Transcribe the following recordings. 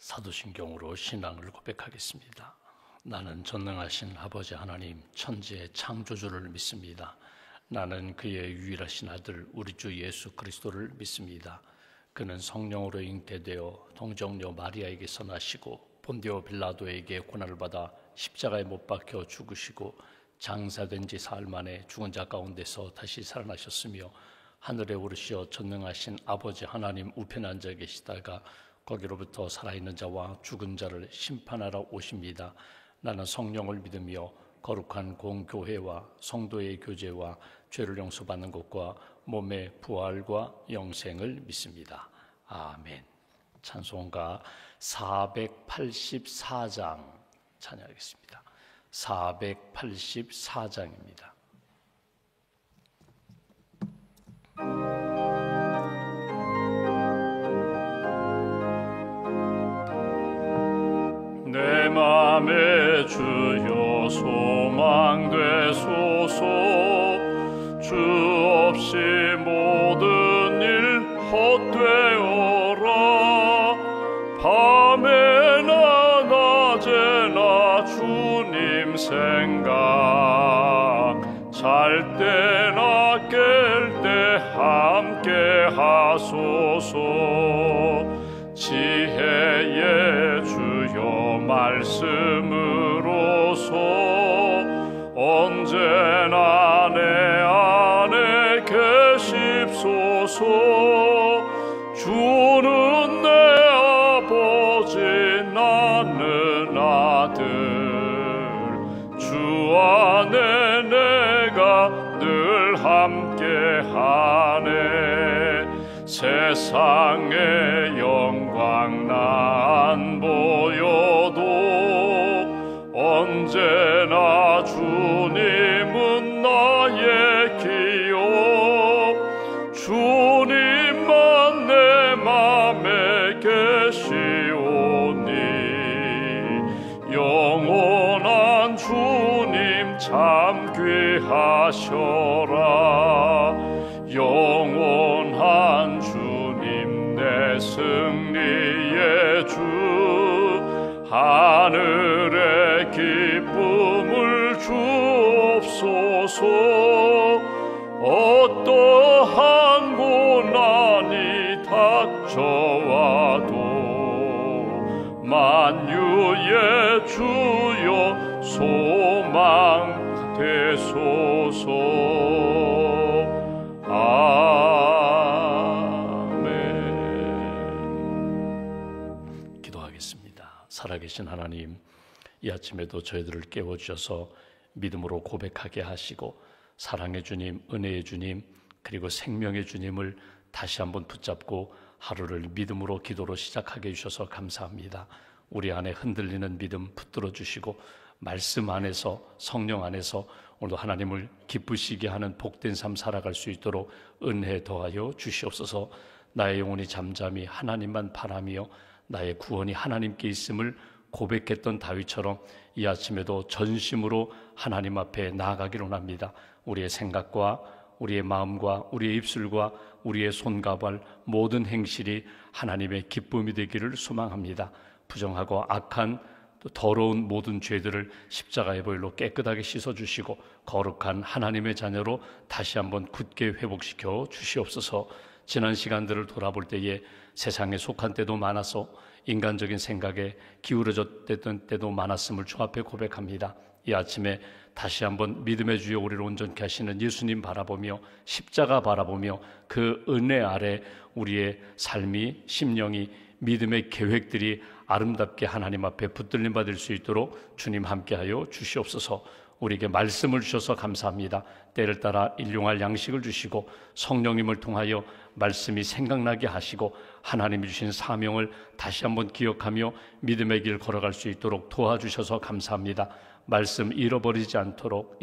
사도신경으로 신앙을 고백하겠습니다. 나는 전능하신 아버지 하나님 천지의 창조주를 믿습니다. 나는 그의 유일하신 아들 우리 주 예수 그리스도를 믿습니다. 그는 성령으로 잉태되어 동정녀 마리아에게서 나시고 본디오 빌라도에게 고난을 받아 십자가에 못 박혀 죽으시고 장사된 지 사흘 만에 죽은 자 가운데서 다시 살아나셨으며 하늘에 오르시어 전능하신 아버지 하나님 우편에 앉아 계시다가 거기로부터 살아있는 자와 죽은 자를 심판하러 오십니다. 나는 성령을 믿으며 거룩한 공교회와 성도의 교제와 죄를 용서받는 것과 몸의 부활과 영생을 믿습니다. 아멘. 찬송가 484장 찬양하겠습니다. 484장입니다. 내 맘에 주여 소망되소서. 주 없이 모든 일 헛되어라. 밤에나 낮에나 주님 생각, 잘 때나 깰 때 함께 하소서. 지혜의 주여 말씀으로서 언제나 내 안에 계십소서. 주는 내 아버지 나는 아들, 주 안에 내가 늘 함께하네. 세상의 영광 나 안 보여도 언제나 주님은 나의 기업. 주님만 내 맘에 계시오니 영원한 주님 참 귀하셔라. 영원한 주님 내 승리의 주, 하늘의 기쁨을 주옵소서. 어떠한 고난이 닥쳐와도 만유의 주여 소망 되소서. 아멘. 기도하겠습니다. 살아계신 하나님, 이 아침에도 저희들을 깨워주셔서 믿음으로 고백하게 하시고 사랑의 주님, 은혜의 주님, 그리고 생명의 주님을 다시 한번 붙잡고 하루를 믿음으로 기도로 시작하게 해주셔서 감사합니다. 우리 안에 흔들리는 믿음 붙들어 주시고 말씀 안에서, 성령 안에서 오늘도 하나님을 기쁘시게 하는 복된 삶 살아갈 수 있도록 은혜 더하여 주시옵소서. 나의 영혼이 잠잠히 하나님만 바라며 나의 구원이 하나님께 있음을 고백했던 다윗처럼 이 아침에도 전심으로 하나님 앞에 나아가기를 원합니다. 우리의 생각과 우리의 마음과 우리의 입술과 우리의 손과 발 모든 행실이 하나님의 기쁨이 되기를 소망합니다. 부정하고 악한 또 더러운 모든 죄들을 십자가의 보혈로 깨끗하게 씻어주시고 거룩한 하나님의 자녀로 다시 한번 굳게 회복시켜 주시옵소서. 지난 시간들을 돌아볼 때에 세상에 속한 때도 많아서 인간적인 생각에 기울어졌던 때도 많았음을 주 앞에 고백합니다. 이 아침에 다시 한번 믿음의 주여 우리를 온전케 하시는 예수님 바라보며 십자가 바라보며 그 은혜 아래 우리의 삶이, 심령이, 믿음의 계획들이 아름답게 하나님 앞에 붙들림 받을 수 있도록 주님 함께하여 주시옵소서. 우리에게 말씀을 주셔서 감사합니다. 때를 따라 일용할 양식을 주시고 성령님을 통하여 말씀이 생각나게 하시고 하나님이 주신 사명을 다시 한번 기억하며 믿음의 길 걸어갈 수 있도록 도와주셔서 감사합니다. 말씀 잊어버리지 않도록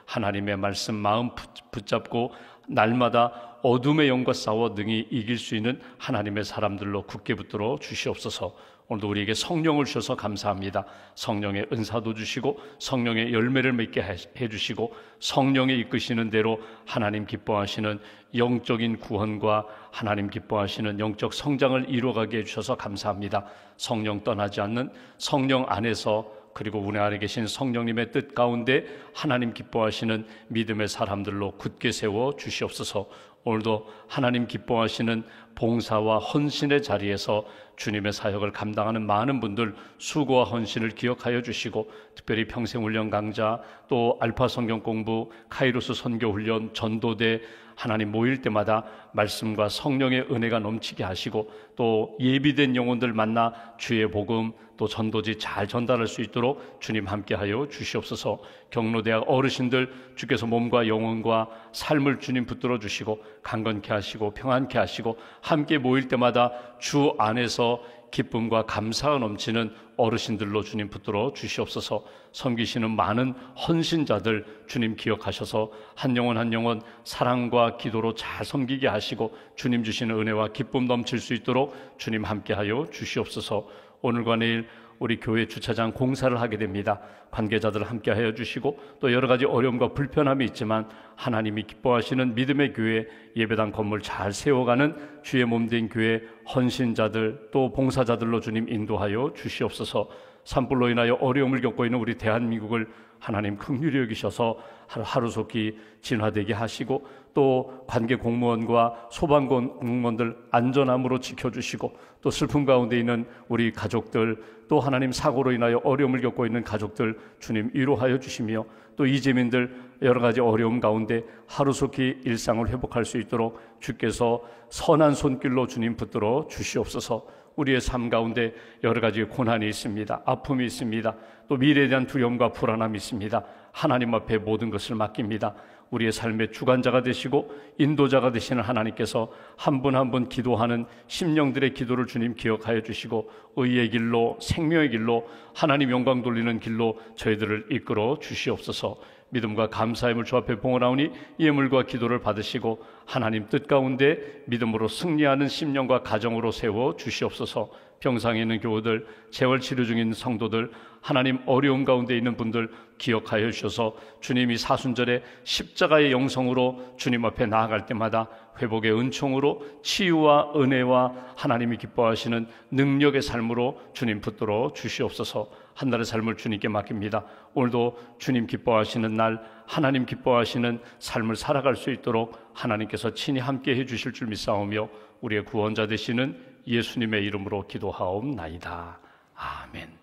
하나님의 말씀 마음 붙잡고 날마다 어둠의 영과 싸워 능히 이길 수 있는 하나님의 사람들로 굳게 붙들어 주시옵소서. 오늘도 우리에게 성령을 주셔서 감사합니다. 성령의 은사도 주시고 성령의 열매를 맺게 해주시고 성령의 이끄시는 대로 하나님 기뻐하시는 영적인 구원과 하나님 기뻐하시는 영적 성장을 이루어가게 해주셔서 감사합니다. 성령 떠나지 않는 성령 안에서 그리고 우리 안에 계신 성령님의 뜻 가운데 하나님 기뻐하시는 믿음의 사람들로 굳게 세워 주시옵소서. 오늘도 하나님 기뻐하시는 봉사와 헌신의 자리에서 주님의 사역을 감당하는 많은 분들 수고와 헌신을 기억하여 주시고, 특별히 평생훈련 강좌, 또 알파 성경 공부, 카이로스 선교훈련, 전도대 하나님 모일 때마다 말씀과 성령의 은혜가 넘치게 하시고, 또 예비된 영혼들 만나 주의 복음 또 전도지 잘 전달할 수 있도록 주님 함께하여 주시옵소서. 경로대학 어르신들 주께서 몸과 영혼과 삶을 주님 붙들어 주시고 강건케 하시고 평안케 하시고, 함께 모일 때마다 주 안에서 기쁨과 감사가 넘치는 어르신들로 주님 붙들어 주시옵소서. 섬기시는 많은 헌신자들 주님 기억하셔서 한 영혼 한 영혼 사랑과 기도로 잘 섬기게 하시고 주님 주시는 은혜와 기쁨 넘칠 수 있도록 주님 함께하여 주시옵소서. 오늘과 내일 우리 교회 주차장 공사를 하게 됩니다. 관계자들 함께하여 주시고 또 여러 가지 어려움과 불편함이 있지만 하나님이 기뻐하시는 믿음의 교회, 예배당 건물 잘 세워가는 주의 몸된 교회 헌신자들 또 봉사자들로 주님 인도하여 주시옵소서. 산불로 인하여 어려움을 겪고 있는 우리 대한민국을 하나님 긍휼히 여기셔서 하루속히 진화되게 하시고, 또 관계 공무원과 소방공무원들 안전함으로 지켜주시고, 또 슬픔 가운데 있는 우리 가족들, 또 하나님 사고로 인하여 어려움을 겪고 있는 가족들 주님 위로하여 주시며, 또 이재민들 여러 가지 어려움 가운데 하루속히 일상을 회복할 수 있도록 주께서 선한 손길로 주님 붙들어 주시옵소서. 우리의 삶 가운데 여러 가지 고난이 있습니다. 아픔이 있습니다. 또 미래에 대한 두려움과 불안함이 있습니다. 하나님 앞에 모든 것을 맡깁니다. 우리의 삶의 주관자가 되시고 인도자가 되시는 하나님께서 한 분 한 분 기도하는 심령들의 기도를 주님 기억하여 주시고 의의 길로 생명의 길로 하나님 영광 돌리는 길로 저희들을 이끌어 주시옵소서. 믿음과 감사함을 주 앞에 봉헌하오니 예물과 기도를 받으시고 하나님 뜻 가운데 믿음으로 승리하는 심령과 가정으로 세워 주시옵소서. 병상에 있는 교우들, 재활 치료 중인 성도들, 하나님 어려움 가운데 있는 분들 기억하여 주셔서 주님이 사순절에 십자가의 영성으로 주님 앞에 나아갈 때마다 회복의 은총으로 치유와 은혜와 하나님이 기뻐하시는 능력의 삶으로 주님 붙들어 주시옵소서. 한 날의 삶을 주님께 맡깁니다. 오늘도 주님 기뻐하시는 날, 하나님 기뻐하시는 삶을 살아갈 수 있도록 하나님께서 친히 함께해 주실 줄 믿사오며 우리의 구원자 되시는 예수님의 이름으로 기도하옵나이다. 아멘.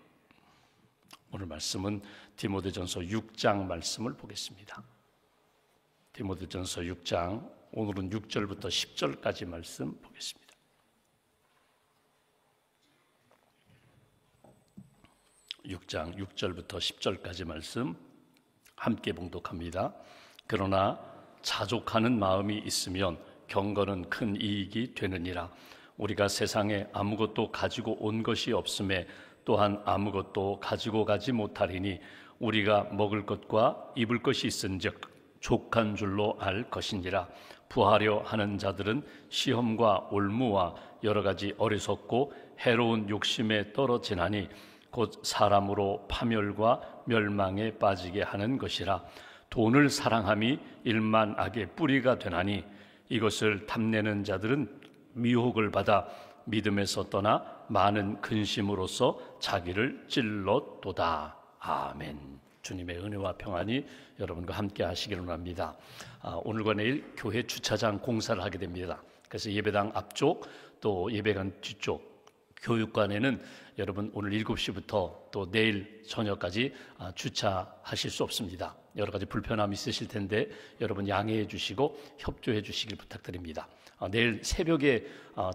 오늘 말씀은 디모데전서 6장 말씀을 보겠습니다. 디모데전서 6장, 오늘은 6절부터 10절까지 말씀 보겠습니다. (6장) 6절부터 10절까지 말씀 함께 봉독합니다. 그러나 자족하는 마음이 있으면 경건은 큰 이익이 되느니라. 우리가 세상에 아무것도 가지고 온 것이 없음에 또한 아무것도 가지고 가지 못하리니 우리가 먹을 것과 입을 것이 있은즉 족한 줄로 알 것이니라. 부하려 하는 자들은 시험과 올무와 여러 가지 어리석고 해로운 욕심에 떨어지나니 곧 사람으로 파멸과 멸망에 빠지게 하는 것이라. 돈을 사랑함이 일만 악의 뿌리가 되나니 이것을 탐내는 자들은 미혹을 받아 믿음에서 떠나 많은 근심으로써 자기를 찔렀도다. 아멘. 주님의 은혜와 평안이 여러분과 함께 하시기를 원합니다. 오늘과 내일 교회 주차장 공사를 하게 됩니다. 그래서 예배당 앞쪽 또 예배당 뒤쪽 교육관에는 여러분 오늘 7시부터 또 내일 저녁까지 주차하실 수 없습니다. 여러 가지 불편함이 있으실 텐데 여러분 양해해 주시고 협조해 주시길 부탁드립니다. 내일 새벽에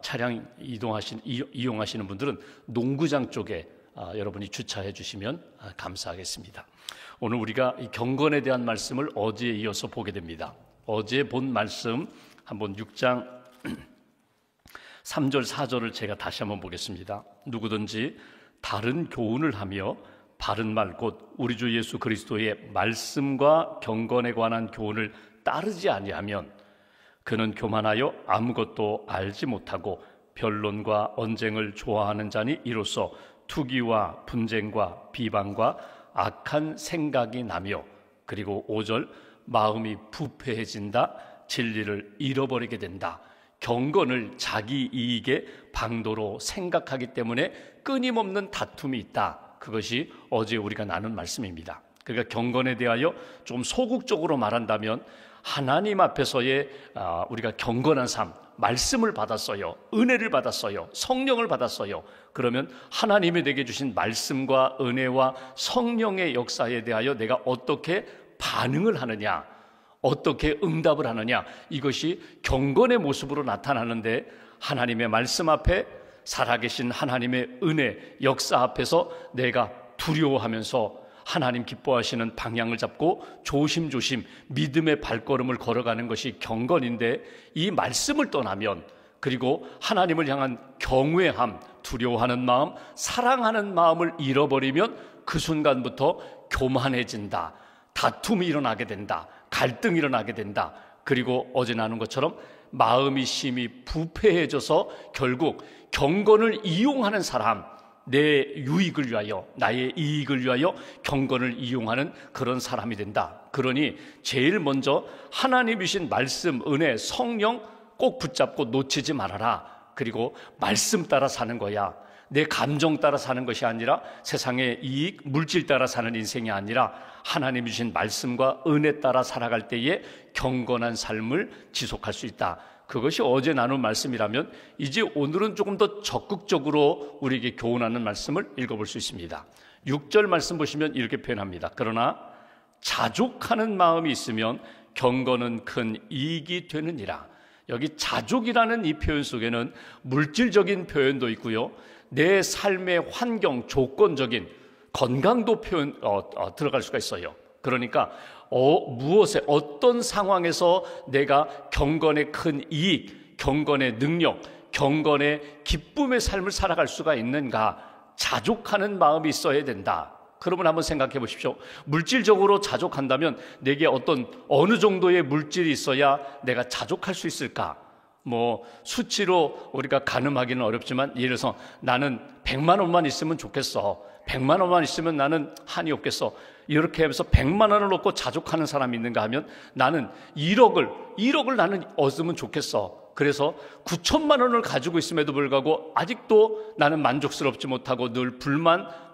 차량 이용하시는 분들은 농구장 쪽에 여러분이 주차해 주시면 감사하겠습니다. 오늘 우리가 이 경건에 대한 말씀을 어제에 이어서 보게 됩니다. 어제 본 말씀 한번 6장 3절 4절을 제가 다시 한번 보겠습니다. 누구든지 다른 교훈을 하며 바른 말 곧 우리 주 예수 그리스도의 말씀과 경건에 관한 교훈을 따르지 아니하면 그는 교만하여 아무것도 알지 못하고 변론과 언쟁을 좋아하는 자니 이로써 투기와 분쟁과 비방과 악한 생각이 나며, 그리고 5절, 마음이 부패해진다, 진리를 잃어버리게 된다. 경건을 자기 이익의 방도로 생각하기 때문에 끊임없는 다툼이 있다. 그것이 어제 우리가 나눈 말씀입니다. 그러니까 경건에 대하여 좀 소극적으로 말한다면, 하나님 앞에서의 우리가 경건한 삶, 말씀을 받았어요, 은혜를 받았어요, 성령을 받았어요. 그러면 하나님이 내게 주신 말씀과 은혜와 성령의 역사에 대하여 내가 어떻게 반응을 하느냐, 어떻게 응답을 하느냐, 이것이 경건의 모습으로 나타나는데, 하나님의 말씀 앞에, 살아계신 하나님의 은혜 역사 앞에서 내가 두려워하면서 하나님 기뻐하시는 방향을 잡고 조심조심 믿음의 발걸음을 걸어가는 것이 경건인데, 이 말씀을 떠나면, 그리고 하나님을 향한 경외함, 두려워하는 마음, 사랑하는 마음을 잃어버리면 그 순간부터 교만해진다, 다툼이 일어나게 된다, 갈등이 일어나게 된다. 그리고 어제 나눈 것처럼 마음이 심히 부패해져서 결국 경건을 이용하는 사람, 내 유익을 위하여, 나의 이익을 위하여 경건을 이용하는 그런 사람이 된다. 그러니 제일 먼저 하나님이 주신 말씀, 은혜, 성령 꼭 붙잡고 놓치지 말아라. 그리고 말씀 따라 사는 거야. 내 감정 따라 사는 것이 아니라, 세상의 이익, 물질 따라 사는 인생이 아니라 하나님이 주신 말씀과 은혜 따라 살아갈 때에 경건한 삶을 지속할 수 있다. 그것이 어제 나눈 말씀이라면, 이제 오늘은 조금 더 적극적으로 우리에게 교훈하는 말씀을 읽어볼 수 있습니다. 6절 말씀 보시면 이렇게 표현합니다. 그러나 자족하는 마음이 있으면 경건은 큰 이익이 되느니라. 여기 자족이라는 이 표현 속에는 물질적인 표현도 있고요, 내 삶의 환경, 조건적인 건강도 들어갈 수가 있어요. 그러니까 무엇에, 어떤 상황에서 내가 경건의 큰 이익, 경건의 능력, 경건의 기쁨의 삶을 살아갈 수가 있는가, 자족하는 마음이 있어야 된다. 그러면 한번 생각해 보십시오. 물질적으로 자족한다면 내게 어느 정도의 물질이 있어야 내가 자족할 수 있을까? 수치로 우리가 가늠하기는 어렵지만, 예를 들어서 나는 100만 원만 있으면 좋겠어, 100만 원만 있으면 나는 한이 없겠어, 이렇게 하면서 100만 원을 놓고 자족하는 사람이 있는가 하면, 나는 1억을 나는 얻으면 좋겠어, 그래서 9천만 원을 가지고 있음에도 불구하고 아직도 나는 만족스럽지 못하고 늘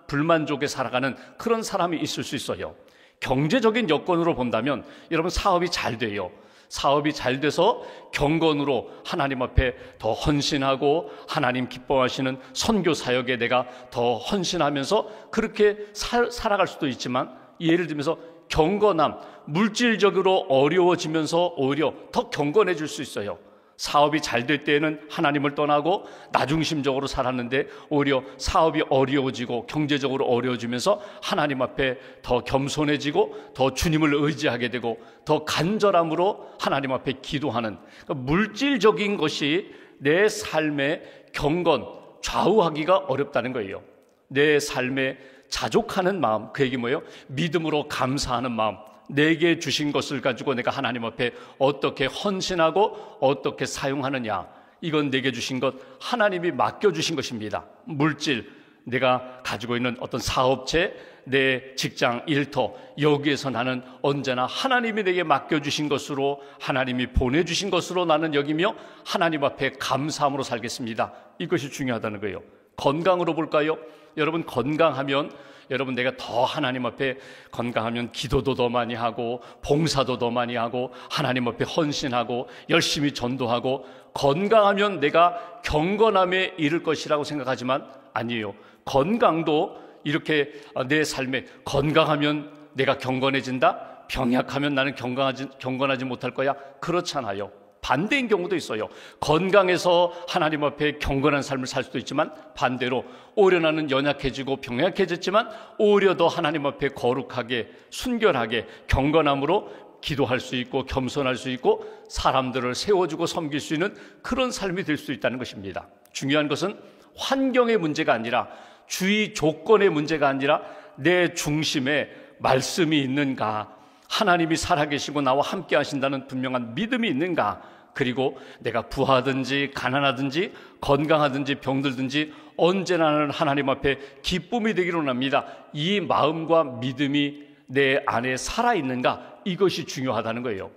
불만족에 살아가는 그런 사람이 있을 수 있어요. 경제적인 여건으로 본다면, 여러분 사업이 잘 돼요. 사업이 잘 돼서 경건으로 하나님 앞에 더 헌신하고 하나님 기뻐하시는 선교 사역에 내가 더 헌신하면서 그렇게 살아갈 수도 있지만, 예를 들면서 경건함, 물질적으로 어려워지면서 오히려 더 경건해질 수 있어요. 사업이 잘 될 때에는 하나님을 떠나고 나중심적으로 살았는데, 오히려 사업이 어려워지고 경제적으로 어려워지면서 하나님 앞에 더 겸손해지고 더 주님을 의지하게 되고 더 간절함으로 하나님 앞에 기도하는, 물질적인 것이 내 삶의 경건, 좌우하기가 어렵다는 거예요. 내 삶에 자족하는 마음, 그 얘기 뭐예요? 믿음으로 감사하는 마음, 내게 주신 것을 가지고 내가 하나님 앞에 어떻게 헌신하고 어떻게 사용하느냐, 이건 내게 주신 것, 하나님이 맡겨주신 것입니다. 물질, 내가 가지고 있는 어떤 사업체, 내 직장, 일터, 여기에서 나는 언제나 하나님이 내게 맡겨주신 것으로, 하나님이 보내주신 것으로 나는 여기며 하나님 앞에 감사함으로 살겠습니다. 이것이 중요하다는 거예요. 건강으로 볼까요? 여러분 건강하면, 여러분 내가 더 하나님 앞에 건강하면 기도도 더 많이 하고 봉사도 더 많이 하고 하나님 앞에 헌신하고 열심히 전도하고, 건강하면 내가 경건함에 이를 것이라고 생각하지만 아니에요. 건강도 이렇게 내 삶에 건강하면 내가 경건해진다, 병약하면 나는 경건하지 못할 거야, 그렇잖아요. 반대인 경우도 있어요. 건강해서 하나님 앞에 경건한 삶을 살 수도 있지만, 반대로 오히려 나는 연약해지고 병약해졌지만 오히려 더 하나님 앞에 거룩하게, 순결하게, 경건함으로 기도할 수 있고 겸손할 수 있고 사람들을 세워주고 섬길 수 있는 그런 삶이 될 수 있다는 것입니다. 중요한 것은 환경의 문제가 아니라, 주위 조건의 문제가 아니라 내 중심에 말씀이 있는가, 하나님이 살아계시고 나와 함께 하신다는 분명한 믿음이 있는가, 그리고 내가 부하든지 가난하든지 건강하든지 병들든지 언제나 나는 하나님 앞에 기쁨이 되기를 원합니다. 이 마음과 믿음이 내 안에 살아있는가, 이것이 중요하다는 거예요.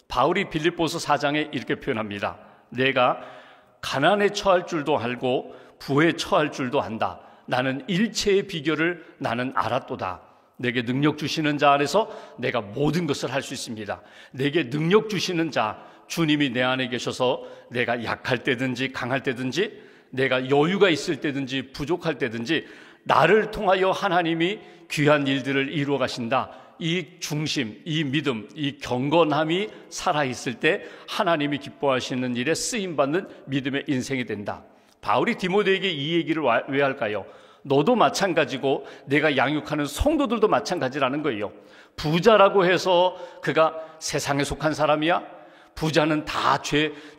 바울이 빌립보서 4장에 이렇게 표현합니다. 내가 가난에 처할 줄도 알고 부에 처할 줄도 안다. 나는 일체의 비결을 나는 알았도다. 내게 능력 주시는 자 안에서 내가 모든 것을 할 수 있습니다. 내게 능력 주시는 자, 주님이 내 안에 계셔서 내가 약할 때든지 강할 때든지, 내가 여유가 있을 때든지 부족할 때든지 나를 통하여 하나님이 귀한 일들을 이루어 가신다. 이 중심, 이 믿음, 이 경건함이 살아있을 때 하나님이 기뻐하시는 일에 쓰임받는 믿음의 인생이 된다. 바울이 디모데에게 이 얘기를 왜 할까요? 너도 마찬가지고 내가 양육하는 성도들도 마찬가지라는 거예요. 부자라고 해서 그가 세상에 속한 사람이야? 부자는 다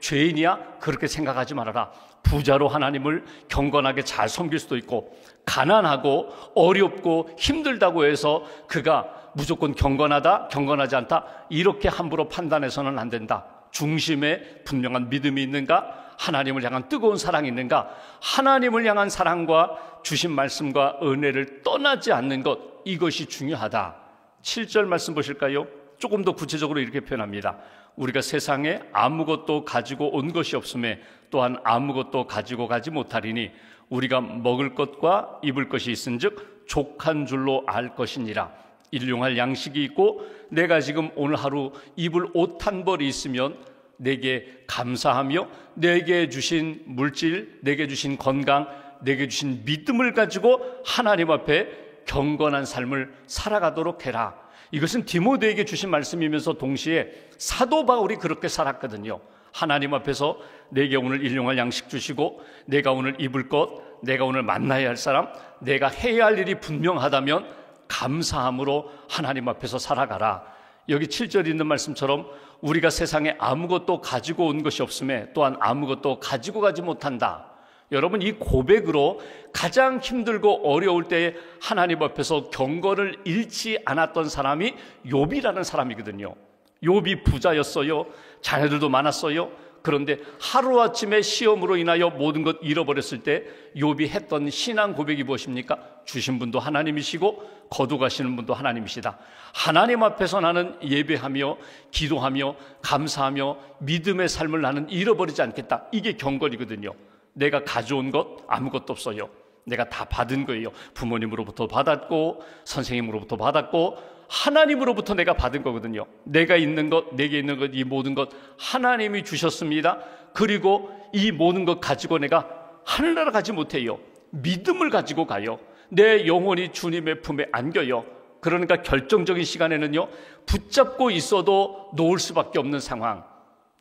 죄인이야? 그렇게 생각하지 말아라. 부자로 하나님을 경건하게 잘 섬길 수도 있고, 가난하고 어렵고 힘들다고 해서 그가 무조건 경건하다, 경건하지 않다, 이렇게 함부로 판단해서는 안 된다. 중심에 분명한 믿음이 있는가? 하나님을 향한 뜨거운 사랑이 있는가? 하나님을 향한 사랑과 주신 말씀과 은혜를 떠나지 않는 것, 이것이 중요하다. 7절 말씀 보실까요? 조금 더 구체적으로 이렇게 표현합니다. 우리가 세상에 아무것도 가지고 온 것이 없음에 또한 아무것도 가지고 가지 못하리니 우리가 먹을 것과 입을 것이 있은즉 족한 줄로 알 것이니라. 일용할 양식이 있고 내가 지금 오늘 하루 입을 옷 한 벌이 있으면 내게 감사하며 내게 주신 물질, 내게 주신 건강, 내게 주신 믿음을 가지고 하나님 앞에 경건한 삶을 살아가도록 해라. 이것은 디모데에게 주신 말씀이면서 동시에 사도 바울이 그렇게 살았거든요. 하나님 앞에서 내게 오늘 일용할 양식 주시고 내가 오늘 입을 것, 내가 오늘 만나야 할 사람, 내가 해야 할 일이 분명하다면 감사함으로 하나님 앞에서 살아가라. 여기 7절에 있는 말씀처럼 우리가 세상에 아무것도 가지고 온 것이 없음에 또한 아무것도 가지고 가지 못한다. 여러분, 이 고백으로 가장 힘들고 어려울 때에 하나님 앞에서 경건을 잃지 않았던 사람이 욥이라는 사람이거든요. 욥이 부자였어요. 자녀들도 많았어요. 그런데 하루아침에 시험으로 인하여 모든 것 잃어버렸을 때 욥이 했던 신앙 고백이 무엇입니까? 주신 분도 하나님이시고 거두가시는 분도 하나님이시다. 하나님 앞에서 나는 예배하며 기도하며 감사하며 믿음의 삶을 나는 잃어버리지 않겠다. 이게 경건이거든요. 내가 가져온 것 아무것도 없어요. 내가 다 받은 거예요. 부모님으로부터 받았고 선생님으로부터 받았고 하나님으로부터 내가 받은 거거든요. 내가 있는 것, 내게 있는 것, 이 모든 것 하나님이 주셨습니다. 그리고 이 모든 것 가지고 내가 하늘나라 가지 못해요. 믿음을 가지고 가요. 내 영혼이 주님의 품에 안겨요. 그러니까 결정적인 시간에는요, 붙잡고 있어도 놓을 수밖에 없는 상황.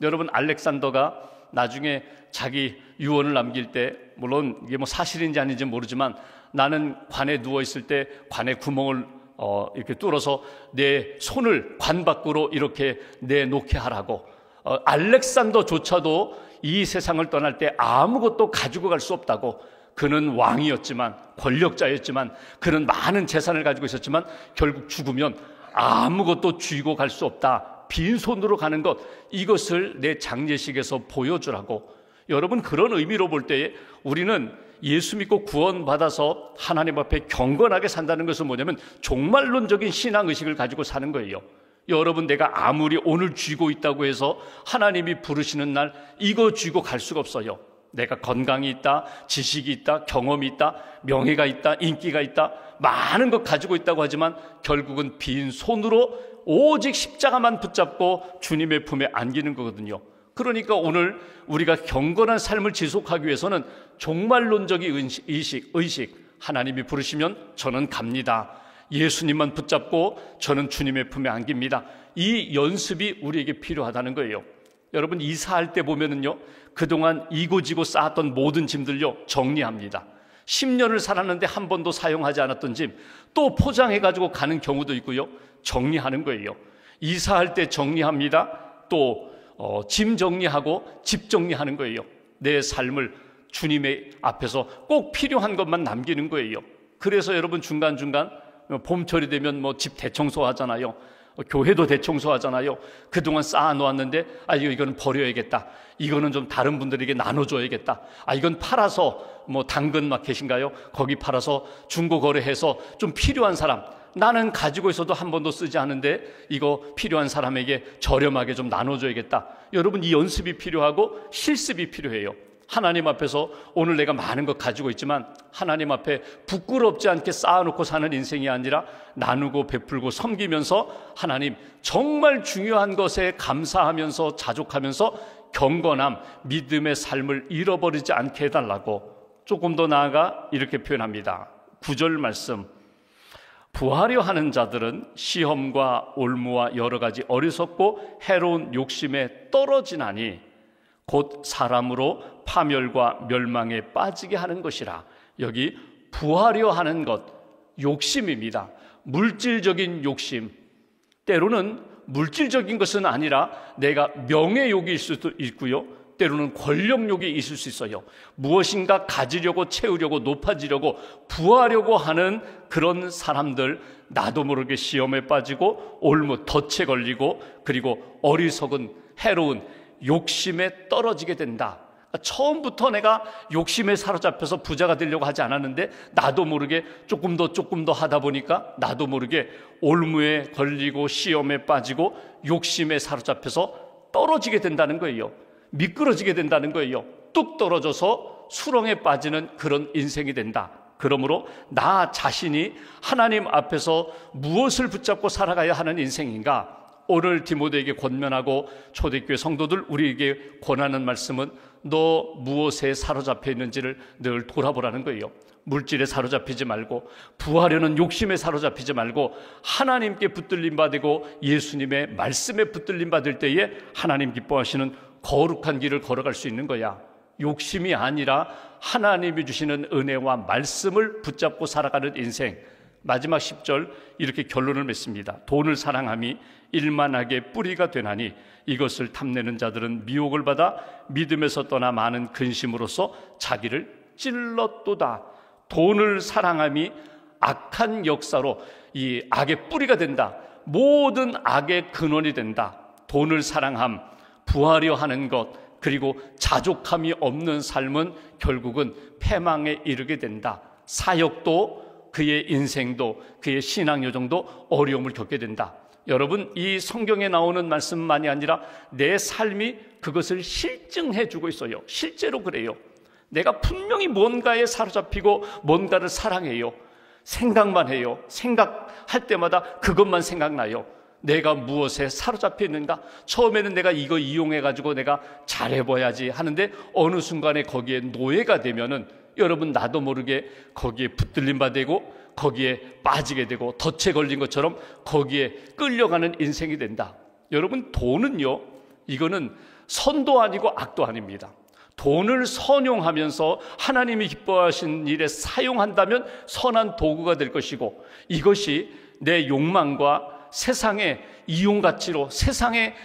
여러분, 알렉산더가 나중에 자기 유언을 남길 때, 물론 이게 뭐 사실인지 아닌지 모르지만 나는 관에 누워있을 때 관의 구멍을 이렇게 뚫어서 내 손을 관 밖으로 이렇게 내놓게 하라고. 알렉산더조차도 이 세상을 떠날 때 아무것도 가지고 갈 수 없다고. 그는 왕이었지만, 권력자였지만, 그는 많은 재산을 가지고 있었지만 결국 죽으면 아무것도 쥐고 갈 수 없다. 빈손으로 가는 것, 이것을 내 장례식에서 보여주라고. 여러분, 그런 의미로 볼 때에 우리는 예수 믿고 구원받아서 하나님 앞에 경건하게 산다는 것은 뭐냐면 종말론적인 신앙의식을 가지고 사는 거예요. 여러분, 내가 아무리 오늘 쥐고 있다고 해서 하나님이 부르시는 날 이거 쥐고 갈 수가 없어요. 내가 건강이 있다, 지식이 있다, 경험이 있다, 명예가 있다, 인기가 있다, 많은 것 가지고 있다고 하지만 결국은 빈 손으로 오직 십자가만 붙잡고 주님의 품에 안기는 거거든요. 그러니까 오늘 우리가 경건한 삶을 지속하기 위해서는 종말론적인 의식, 하나님이 부르시면 저는 갑니다. 예수님만 붙잡고 저는 주님의 품에 안깁니다. 이 연습이 우리에게 필요하다는 거예요. 여러분, 이사할 때 보면은요, 그동안 이고지고 쌓았던 모든 짐들요 정리합니다. 10년을 살았는데 한 번도 사용하지 않았던 짐 또 포장해가지고 가는 경우도 있고요, 정리하는 거예요. 이사할 때 정리합니다. 또 짐 정리하고 집 정리하는 거예요. 내 삶을 주님의 앞에서 꼭 필요한 것만 남기는 거예요. 그래서 여러분, 중간중간 봄철이 되면 뭐 집 대청소 하잖아요. 교회도 대청소하잖아요. 그동안 쌓아놓았는데 이거는 버려야겠다. 이거는 좀 다른 분들에게 나눠줘야겠다. 이건 팔아서 당근 마켓인가요? 거기 팔아서 중고거래해서 좀 필요한 사람, 나는 가지고 있어도 한 번도 쓰지 않은데 이거 필요한 사람에게 저렴하게 좀 나눠줘야겠다. 여러분, 이 연습이 필요하고 실습이 필요해요. 하나님 앞에서 오늘 내가 많은 것 가지고 있지만 하나님 앞에 부끄럽지 않게 쌓아놓고 사는 인생이 아니라 나누고 베풀고 섬기면서 하나님 정말 중요한 것에 감사하면서 자족하면서 경건함, 믿음의 삶을 잃어버리지 않게 해달라고. 조금 더 나아가 이렇게 표현합니다. 9절 말씀, 부하려 하는 자들은 시험과 올무와 여러 가지 어리석고 해로운 욕심에 떨어지나니 곧 사람으로 파멸과 멸망에 빠지게 하는 것이라. 여기 부하려 하는 것, 욕심입니다. 물질적인 욕심. 때로는 물질적인 것은 아니라 내가 명예욕이 있을 수도 있고요, 때로는 권력욕이 있을 수 있어요. 무엇인가 가지려고, 채우려고, 높아지려고, 부하려고 하는 그런 사람들, 나도 모르게 시험에 빠지고 올무, 덫에 걸리고, 그리고 어리석은 해로운 욕심에 떨어지게 된다. 처음부터 내가 욕심에 사로잡혀서 부자가 되려고 하지 않았는데 나도 모르게 조금 더 하다 보니까 나도 모르게 올무에 걸리고 시험에 빠지고 욕심에 사로잡혀서 떨어지게 된다는 거예요. 미끄러지게 된다는 거예요. 뚝 떨어져서 수렁에 빠지는 그런 인생이 된다. 그러므로 나 자신이 하나님 앞에서 무엇을 붙잡고 살아가야 하는 인생인가? 오늘 디모데에게 권면하고 초대교회 성도들 우리에게 권하는 말씀은 너 무엇에 사로잡혀 있는지를 늘 돌아보라는 거예요. 물질에 사로잡히지 말고, 부하려는 욕심에 사로잡히지 말고 하나님께 붙들림 받고 예수님의 말씀에 붙들림 받을 때에 하나님 기뻐하시는 거룩한 길을 걸어갈 수 있는 거야. 욕심이 아니라 하나님이 주시는 은혜와 말씀을 붙잡고 살아가는 인생. 마지막 10절 이렇게 결론을 맺습니다. 돈을 사랑함이 일만하게 뿌리가 되나니 이것을 탐내는 자들은 미혹을 받아 믿음에서 떠나 많은 근심으로써 자기를 찔렀도다. 돈을 사랑함이 악한 역사로 이 악의 뿌리가 된다. 모든 악의 근원이 된다. 돈을 사랑함, 부하려 하는 것, 그리고 자족함이 없는 삶은 결국은 패망에 이르게 된다. 사역도 그의 인생도 그의 신앙 여정도 어려움을 겪게 된다. 여러분, 이 성경에 나오는 말씀만이 아니라 내 삶이 그것을 실증해 주고 있어요. 실제로 그래요. 내가 분명히 뭔가에 사로잡히고 뭔가를 사랑해요. 생각만 해요. 생각할 때마다 그것만 생각나요. 내가 무엇에 사로잡혀 있는가? 처음에는 내가 이거 이용해가지고 내가 잘해봐야지 하는데 어느 순간에 거기에 노예가 되면은 여러분 나도 모르게 거기에 붙들림 받고 거기에 빠지게 되고 덫에 걸린 것처럼 거기에 끌려가는 인생이 된다. 여러분, 돈은요, 이거는 선도 아니고 악도 아닙니다. 돈을 선용하면서 하나님이 기뻐하신 일에 사용한다면 선한 도구가 될 것이고, 이것이 내 욕망과 세상의 이용가치로 세상의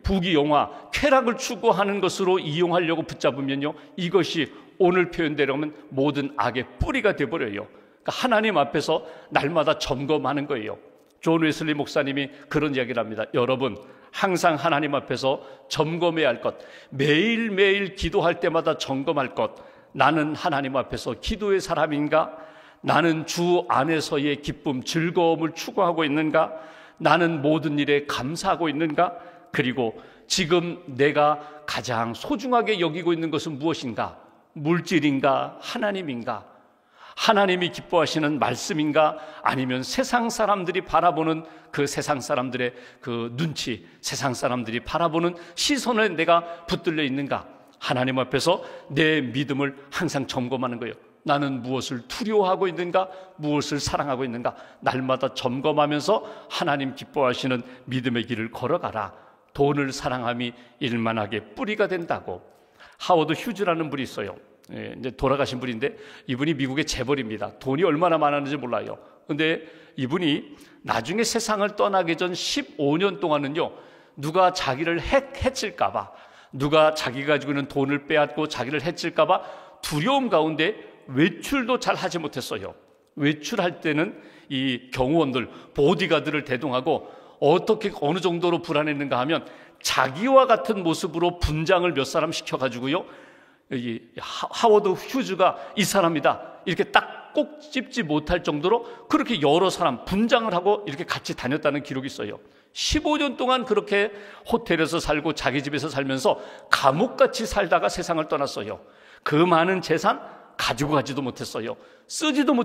부귀영화, 쾌락을 추구하는 것으로 이용하려고 붙잡으면요, 이것이 오늘 표현대로 하면 모든 악의 뿌리가 되어버려요. 그러니까 하나님 앞에서 날마다 점검하는 거예요. 존 웨슬리 목사님이 그런 이야기를 합니다. 여러분, 항상 하나님 앞에서 점검해야 할 것, 매일매일 기도할 때마다 점검할 것, 나는 하나님 앞에서 기도의 사람인가? 나는 주 안에서의 기쁨, 즐거움을 추구하고 있는가? 나는 모든 일에 감사하고 있는가? 그리고 지금 내가 가장 소중하게 여기고 있는 것은 무엇인가? 물질인가? 하나님인가? 하나님이 기뻐하시는 말씀인가? 아니면 세상 사람들이 바라보는 그 세상 사람들의 그 눈치, 세상 사람들이 바라보는 시선에 내가 붙들려 있는가? 하나님 앞에서 내 믿음을 항상 점검하는 거예요. 나는 무엇을 두려워하고 있는가? 무엇을 사랑하고 있는가? 날마다 점검하면서 하나님 기뻐하시는 믿음의 길을 걸어가라. 돈을 사랑함이 일만하게 뿌리가 된다고. 하워드 휴즈라는 분이 있어요. 이제 돌아가신 분인데 이분이 미국의 재벌입니다. 돈이 얼마나 많았는지 몰라요. 근데 이분이 나중에 세상을 떠나기 전 15년 동안은요, 누가 자기를 해칠까봐, 누가 자기가 가지고 있는 돈을 빼앗고 자기를 해칠까봐 두려움 가운데 외출도 잘 하지 못했어요. 외출할 때는 이 경호원들, 보디가드를 대동하고 어떻게 어느 정도로 불안했는가 하면 자기와 같은 모습으로 분장을 몇 사람 시켜가지고요, 여기 하워드 휴즈가 이 사람이다 이렇게 딱 꼭 찝지 못할 정도로 그렇게 여러 사람 분장을 하고 이렇게 같이 다녔다는 기록이 있어요. 15년 동안 그렇게 호텔에서 살고 자기 집에서 살면서 감옥같이 살다가 세상을 떠났어요. 그 많은 재산 가지고 가지도 못했어요.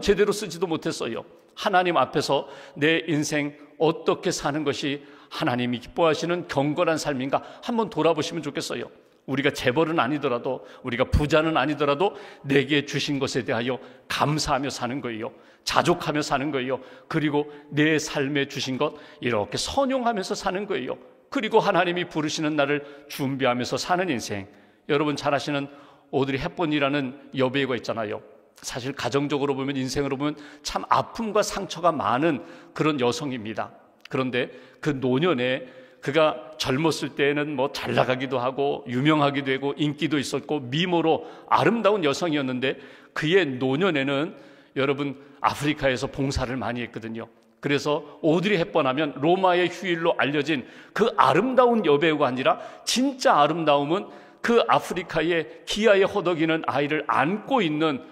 제대로 쓰지도 못했어요. 하나님 앞에서 내 인생 어떻게 사는 것이 하나님이 기뻐하시는 경건한 삶인가 한번 돌아보시면 좋겠어요. 우리가 재벌은 아니더라도, 우리가 부자는 아니더라도 내게 주신 것에 대하여 감사하며 사는 거예요. 자족하며 사는 거예요. 그리고 내 삶에 주신 것 이렇게 선용하면서 사는 거예요. 그리고 하나님이 부르시는 날을 준비하면서 사는 인생. 여러분 잘 아시는 오드리 헵번이라는 여배우가 있잖아요. 사실 가정적으로 보면, 인생으로 보면 참 아픔과 상처가 많은 그런 여성입니다. 그런데 그 노년에 그가 젊었을 때는 뭐 잘 나가기도 하고 유명하기도 하고 인기도 있었고 미모로 아름다운 여성이었는데, 그의 노년에는 여러분 아프리카에서 봉사를 많이 했거든요. 그래서 오드리 헵번 하면 로마의 휴일로 알려진 그 아름다운 여배우가 아니라 진짜 아름다움은 그 아프리카의 기아에 허덕이는 아이를 안고 있는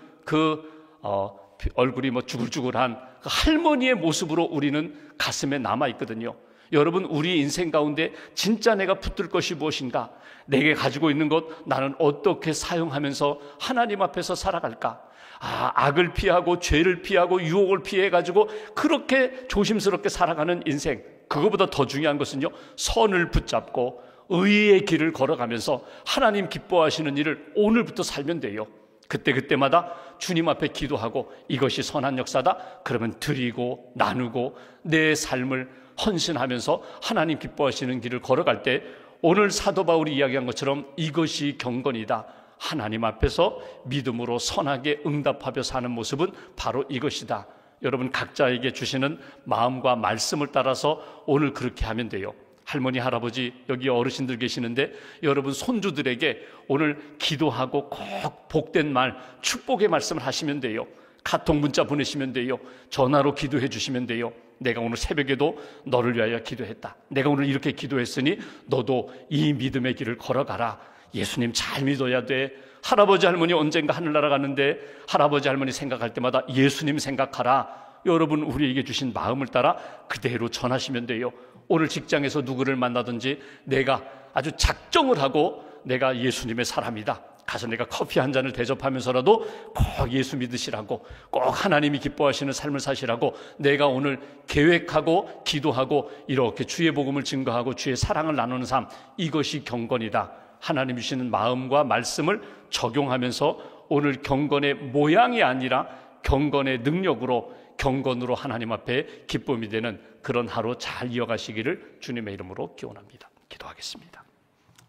얼굴이 뭐 쭈글쭈글한 그 할머니의 모습으로 우리는 가슴에 남아있거든요. 여러분, 우리 인생 가운데 진짜 내가 붙들 것이 무엇인가? 내게 가지고 있는 것 나는 어떻게 사용하면서 하나님 앞에서 살아갈까? 악을 피하고 죄를 피하고 유혹을 피해가지고 그렇게 조심스럽게 살아가는 인생, 그거보다 더 중요한 것은요, 선을 붙잡고 의의 길을 걸어가면서 하나님 기뻐하시는 일을 오늘부터 살면 돼요. 그때마다 주님 앞에 기도하고 이것이 선한 역사다 그러면 드리고 나누고 내 삶을 헌신하면서 하나님 기뻐하시는 길을 걸어갈 때, 오늘 사도 바울이 이야기한 것처럼 이것이 경건이다, 하나님 앞에서 믿음으로 선하게 응답하며 사는 모습은 바로 이것이다. 여러분 각자에게 주시는 마음과 말씀을 따라서 오늘 그렇게 하면 돼요. 할머니, 할아버지, 여기 어르신들 계시는데 여러분 손주들에게 오늘 기도하고 꼭 복된 말, 축복의 말씀을 하시면 돼요. 카톡 문자 보내시면 돼요. 전화로 기도해 주시면 돼요. 내가 오늘 새벽에도 너를 위하여 기도했다. 내가 오늘 이렇게 기도했으니 너도 이 믿음의 길을 걸어가라. 예수님 잘 믿어야 돼. 할아버지 할머니 언젠가 하늘나라 가는데 할아버지 할머니 생각할 때마다 예수님 생각하라. 여러분 우리에게 주신 마음을 따라 그대로 전하시면 돼요. 오늘 직장에서 누구를 만나든지 내가 아주 작정을 하고 내가 예수님의 사람이다, 가서 내가 커피 한 잔을 대접하면서라도 꼭 예수 믿으시라고, 꼭 하나님이 기뻐하시는 삶을 사시라고 내가 오늘 계획하고 기도하고 이렇게 주의 복음을 증거하고 주의 사랑을 나누는 삶, 이것이 경건이다. 하나님 주시는 마음과 말씀을 적용하면서 오늘 경건의 모양이 아니라 경건의 능력으로, 경건으로 하나님 앞에 기쁨이 되는 그런 하루 잘 이어가시기를 주님의 이름으로 기원합니다. 기도하겠습니다.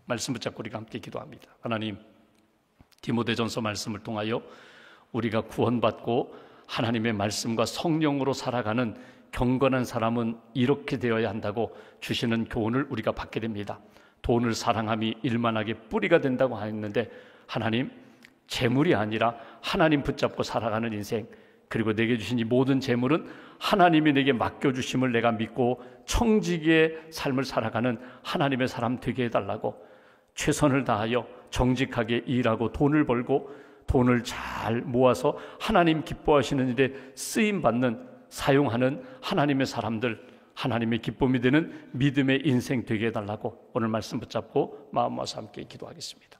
말씀 붙잡고 우리가 함께 기도합니다. 하나님, 디모데전서 말씀을 통하여 우리가 구원받고 하나님의 말씀과 성령으로 살아가는 경건한 사람은 이렇게 되어야 한다고 주시는 교훈을 우리가 받게 됩니다. 돈을 사랑함이 일만하게 뿌리가 된다고 하였는데, 하나님, 재물이 아니라 하나님 붙잡고 살아가는 인생, 그리고 내게 주신 이 모든 재물은 하나님이 내게 맡겨주심을 내가 믿고 청지기의 삶을 살아가는 하나님의 사람 되게 해달라고, 최선을 다하여 정직하게 일하고 돈을 벌고 돈을 잘 모아서 하나님 기뻐하시는 일에 쓰임받는, 사용하는 하나님의 사람들, 하나님의 기쁨이 되는 믿음의 인생 되게 해달라고 오늘 말씀 붙잡고 마음 모아서 함께 기도하겠습니다.